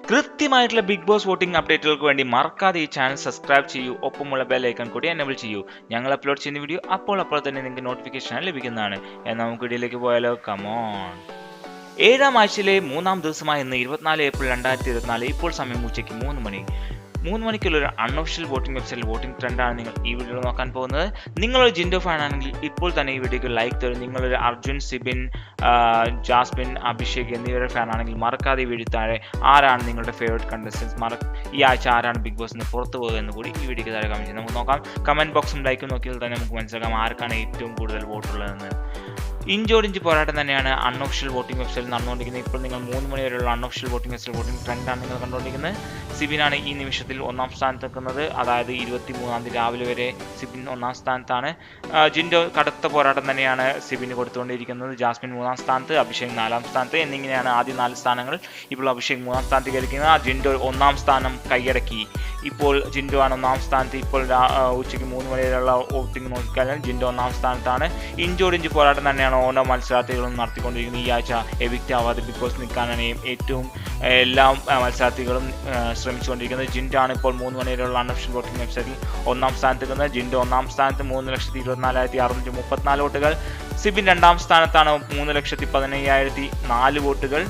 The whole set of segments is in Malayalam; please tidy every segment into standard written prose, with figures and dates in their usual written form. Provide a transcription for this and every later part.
കൃത്യമായിട്ടുള്ള ബിഗ് ബോസ് വോട്ടിംഗ് അപ്ഡേറ്റുകൾക്ക് വേണ്ടി മറക്കാതെ ഈ ചാനൽ സബ്സ്ക്രൈബ് ചെയ്യൂ, ഒപ്പമുള്ള ബെൽ ഐക്കൺ കൂടി എനേബിൾ ചെയ്യൂ. ഞങ്ങൾ അപ്ലോഡ് ചെയ്യുന്ന വീഡിയോ അപ്പോൾ തന്നെ നിങ്ങൾക്ക് നോട്ടിഫിക്കേഷൻ ലഭിക്കുന്നതാണ്. എന്നാൽ നമുക്ക് വീഡിയോയിലേക്ക് പോയാലോ. കമോൺ. 7ാം ആഴ്ചയിലെ 3ാം ദിവസമായ ഇന്ന് 24 ഏപ്രിൽ 2024. ഇപ്പോൾ സമയം ഉച്ചയ്ക്ക് 3 മണി. 3 മണിക്കുള്ള ഒരു അൺഒഫീഷ്യൽ വോട്ടിംഗ് വെബ്സൈറ്റിൽ വോട്ടിംഗ് ട്രെൻഡാണ് നിങ്ങൾ ഈ വീഡിയോയിൽ നോക്കാൻ പോകുന്നത്. നിങ്ങളൊരു ജിൻഡോ ഫാൻ ആണെങ്കിൽ ഇപ്പോൾ തന്നെ ഈ വീഡിയോക്ക് ലൈക്ക് തരും. നിങ്ങളൊരു അർജുൻ, സിബിൻ, ജാസ്മിൻ, അഭിഷേക് എന്നിവരുടെ ഫാൻ ആണെങ്കിൽ മറക്കാതെ ഈ വീഡിയോ താഴെ ആരാണ് നിങ്ങളുടെ ഫേവറേറ്റ് കണ്ടസ്റ്റൻസ്, ഈ ആഴ്ച ആരാണ് ബിഗ് ബോസിന് പുറത്തു പോകുക എന്ന് കൂടി ഈ വീഡിയോക്ക് താഴെ കമന്റ് ചെയ്ത് നമുക്ക് നോക്കാം. കമന്റ് ബോക്സും ലൈക്കും നോക്കിയാൽ തന്നെ നമുക്ക് മനസ്സിലാക്കാം ആർക്കാണ് ഏറ്റവും കൂടുതൽ വോട്ടുള്ളതെന്ന്. ഇഞ്ചോടിഞ്ച് പോരാട്ടം തന്നെയാണ് അൺഒഫീഷ്യൽ വോട്ടിംഗ് വെബ്സൈറ്റിൽ നടന്നുകൊണ്ടിരിക്കുന്നത്. ഇപ്പോൾ നിങ്ങൾ 3 മണി വരെയുള്ള അൺഒഫീഷ്യൽ വോട്ടിംഗ് വെബ്സൈറ്റ് വോട്ടിംഗ് ട്രെൻഡാണ് നിങ്ങൾ കണ്ടുകൊണ്ടിരിക്കുന്നത്. സിബിനാണ് ഈ നിമിഷത്തിൽ 1ാം സ്ഥാനത്ത് നിൽക്കുന്നത്. അതായത് 23-ാം തീയതി രാവിലെ വരെ സിബിൻ 1ാം സ്ഥാനത്താണ്. ജിൻഡോ കടുത്ത പോരാട്ടം തന്നെയാണ് സിബിന് കൊടുത്തുകൊണ്ടിരിക്കുന്നത്. ജാസ്മിൻ 3ാം സ്ഥാനത്ത്, അഭിഷേക് 4ാം സ്ഥാനത്ത് എന്നിങ്ങനെയാണ് ആദ്യ 4 സ്ഥാനങ്ങൾ. ഇപ്പോൾ അഭിഷേക് 3ാം സ്ഥാനത്ത് കയറിക്കുന്നത്. ജിൻഡോ 1ാം സ്ഥാനം കൈയടക്കി. ഇപ്പോൾ ജിൻഡോ ആണ് 1ാം സ്ഥാനത്ത്. ഇപ്പോൾ ഉച്ചയ്ക്ക് 3 മണി വരെയുള്ള വോട്ടിംഗ് നോക്കിക്കഴിഞ്ഞാൽ ജിൻഡോ 1ാം സ്ഥാനത്താണ്. ഇഞ്ചോടിഞ്ച് പോരാട്ടം തന്നെയാണ് ഓരോ മത്സരാർത്ഥികളും നടത്തിക്കൊണ്ടിരിക്കുന്നത്. ഈ ആഴ്ച എവിക്റ്റ് ആവാതെ ബിഗ് ബോസ് നിൽക്കാനാണ് ഏറ്റവും എല്ലാ മത്സരാർത്ഥികളും ശ്രമിച്ചുകൊണ്ടിരിക്കുന്നത്. ജിൻഡോ ആണ് ഇപ്പോൾ 3 മണി വരെയുള്ള അൺഒഫീഷ്യൽ വോട്ടിംഗ് വെബ്സൈറ്റിൽ 1ാം സ്ഥാനത്ത് നിൽക്കുന്നത്. ജിൻഡോ 1ാം സ്ഥാനത്ത് 3,24,634 വോട്ടുകൾ. സിബിൻ 2ാം സ്ഥാനത്താണ് 3,15,004 വോട്ടുകൾ.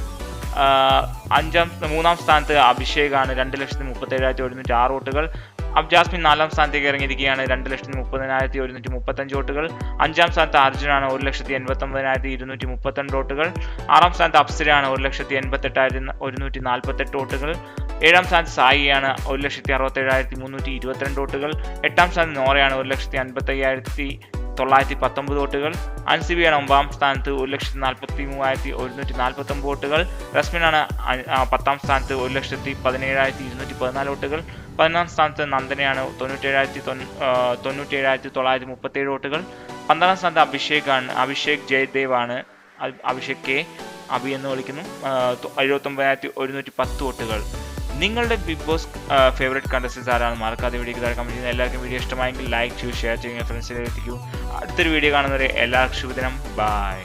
3ാം സ്ഥാനത്ത് അഭിഷേകാണ് 2,37,106 വോട്ടുകൾ. ജാസ്മിൻ 4ാം സ്ഥാനത്തേക്ക് ഇറങ്ങിയിരിക്കുകയാണ് 2,30,135 വോട്ടുകൾ. 5ാം സ്ഥാനത്ത് അർജുനാണ് 1,89,232 വോട്ടുകൾ. 6ാം സ്ഥാനത്ത് അപ്സരയാണ് 1,88,148 വോട്ടുകൾ. 7ാം സ്ഥാനത്ത് സായിയാണ് 1,67,322 വോട്ടുകൾ. 8ാം സ്ഥാനത്ത് നോറയാണ് 1,55,919 വോട്ടുകൾ. അൻസിബിയാണ് 9ാം സ്ഥാനത്ത് 1,43,149 വോട്ടുകൾ. റസ്മിനാണ് 10ാം സ്ഥാനത്ത് 1,17,214 വോട്ടുകൾ. 11ാം സ്ഥാനത്ത് നന്ദനയാണ് 97,937 വോട്ടുകൾ. 12ാം സ്ഥാനത്ത് അഭിഷേക് ജയദേവ് ആണ്. അഭിഷേക് കെ അഭി എന്ന് വിളിക്കുന്നു. 79,110 വോട്ടുകൾ. നിങ്ങളുടെ ബിഗ് ബോസ് ഫേവറേറ്റ് കണ്ടസ്റ്റൻസ് ആരാണ് മറക്കാതെ വീഡിയോക്ക് താഴെ കമന്റ് ചെയ്യുന്നത്. എല്ലാവർക്കും വീഡിയോ ഇഷ്ടമായെങ്കിൽ ലൈക്ക് ചെയ്യൂ, ഷെയർ ചെയ്യുക, ഫ്രണ്ട്സിലേക്ക് എത്തിക്കൂ. അടുത്തൊരു വീഡിയോ കാണുന്നവരെ എല്ലാവർക്കും ശുഭദിനം. ബൈ.